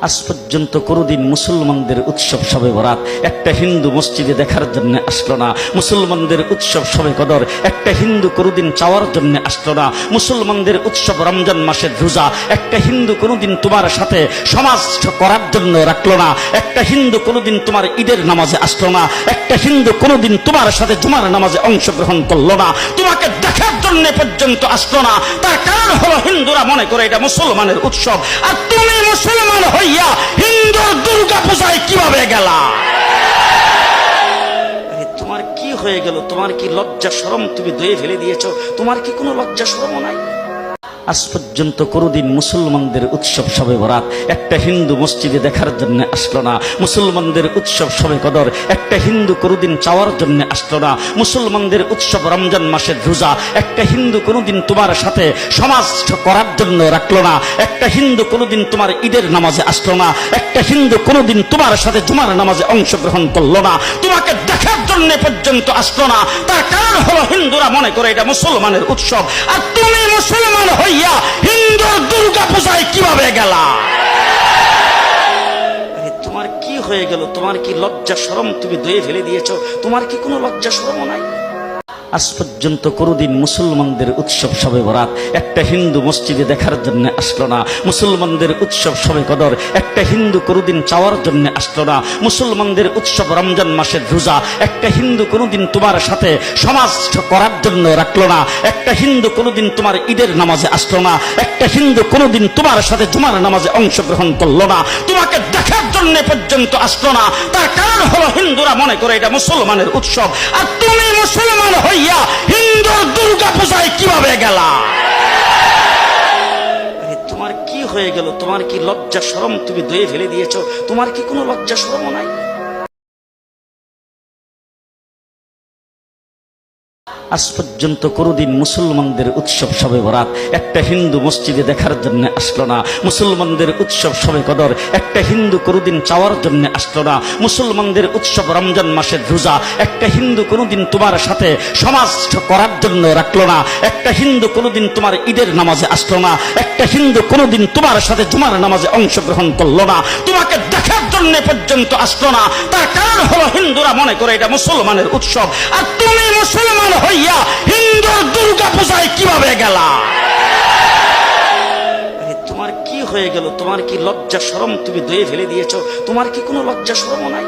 আজ পর্যন্ত কোনোদিন মুসলমানদের উৎসব শবে বরাত একটা হিন্দু মসজিদে দেখার জন্য আসলো না। মুসলমানদের উৎসব শবে কদর একটা হিন্দু কোনোদিন চাওয়ার জন্য আসলো না। মুসলমানদের উৎসব রমজান মাসের রোজা একটা হিন্দু কোনোদিন তোমার সাথে সমাজ করার জন্য রাখলো না। একটা হিন্দু কোনোদিন তোমার ঈদের নামাজে আসলো না। একটা হিন্দু কোনোদিন তোমার সাথে জুমার নামাজে অংশগ্রহণ করলো না। তোমাকে দেখার জন্য পর্যন্ত আসলো না। তার কারণ হলো হিন্দুরা মনে করে এটা মুসলমানের উৎসব, আর তুমি মুসলমান হইয়া হিন্দুর দুর্গা পূজায় কিভাবে গেলা? তোমার কি হয়ে গেল? তোমার কি লজ্জা শরম তুমি ধুয়ে ফেলে দিয়েছো? তোমার কি কোনো লজ্জা শরম নাই? আজ পর্যন্ত কোনোদিন মুসলমানদের উৎসব শবে বরাত একটা হিন্দু মসজিদে দেখার জন্য আসলো না। মুসলমানদের উৎসব শবে কদর একটা হিন্দু কোনোদিন চাওয়ার জন্য আসলো না। মুসলমানদের উৎসব রমজান মাসের রোজা একটা হিন্দু কোনোদিন তোমার সাথে সমাজ করার জন্য রাখলো না। একটা হিন্দু কোনোদিন তোমার ঈদের নামাজে আসলো না। একটা হিন্দু কোনোদিন তোমার সাথে জুমার নামাজে অংশগ্রহণ করলো না। তোমাকে দেখার জন্য পর্যন্ত আসলো না। তার কারণ হলো হিন্দুরা মনে করে এটা মুসলমানের উৎসব, আর তুমি মুসলমান হইয়া হিন্দুর দুর্গা পূজায় কিভাবে গেলা? তোমার কি হয়ে গেল? তোমার কি লজ্জা শরম তুমি ধুয়ে ফেলে দিয়েছো? তোমার কি কোনো লজ্জা শরম নাই? আজ পর্যন্ত কোনোদিন মুসলমানদের উৎসব শবে বরাত একটা হিন্দু মসজিদে দেখার জন্য আসলো না। মুসলমানদের উৎসব শবে কদর একটা হিন্দু কোনোদিন চাওয়ার জন্য আসলো না। মুসলমানদের উৎসব রমজান মাসের রোজা একটা হিন্দু কোনোদিন তোমার সাথে সমাজ করার জন্য রাখলো না। একটা হিন্দু কোনোদিন তোমার ঈদের নামাজে আসলো না। একটা হিন্দু কোনোদিন তোমার সাথে জুমার নামাজে অংশগ্রহণ করলো না। তোমাকে দেখার জন্য পর্যন্ত আসলো না। তার কারণ হলো হিন্দুরা মনে করে এটা মুসলমানের উৎসব, আর তুমি মুসলমান হইয়া হিন্দুর দুর্গা পূজায় কিভাবে গেলা? তোমার কি হয়ে গেল? তোমার কি লজ্জা শরম তুমি ধুয়ে ফেলে দিয়েছো? তোমার কি কোনো লজ্জা শরম নাই? আজ পর্যন্ত কোনোদিন মুসলমানদের উৎসব শবে বরাত একটা হিন্দু মসজিদে দেখার জন্য আসলো না। মুসলমানদের উৎসব শবে কদর একটা হিন্দু কোনোদিন চাওয়ার জন্য আসলো না। মুসলমানদের উৎসব রমজান মাসের রোজা একটা হিন্দু কোনোদিন তোমার সাথে সমাজ করার জন্য রাখলো না। একটা হিন্দু কোনোদিন তোমার ঈদের নামাজে আসলো না। একটা হিন্দু কোনোদিন তোমার সাথে জুমার নামাজে অংশগ্রহণ করলো না। তোমাকে দেখার জন্য পর্যন্ত আসলো না। তার কারণ হলো হিন্দুরা মনে করে এটা মুসলমানের উৎসব, আর তুমি মুসলমান হইয়া হিন্দুর দুর্গা পূজায় কিভাবে গেলা? তোমার কি হয়ে গেল? তোমার কি লজ্জা শরম তুমি ধুয়ে ফেলে দিয়েছো? তোমার কি কোনো লজ্জা শরম নাই?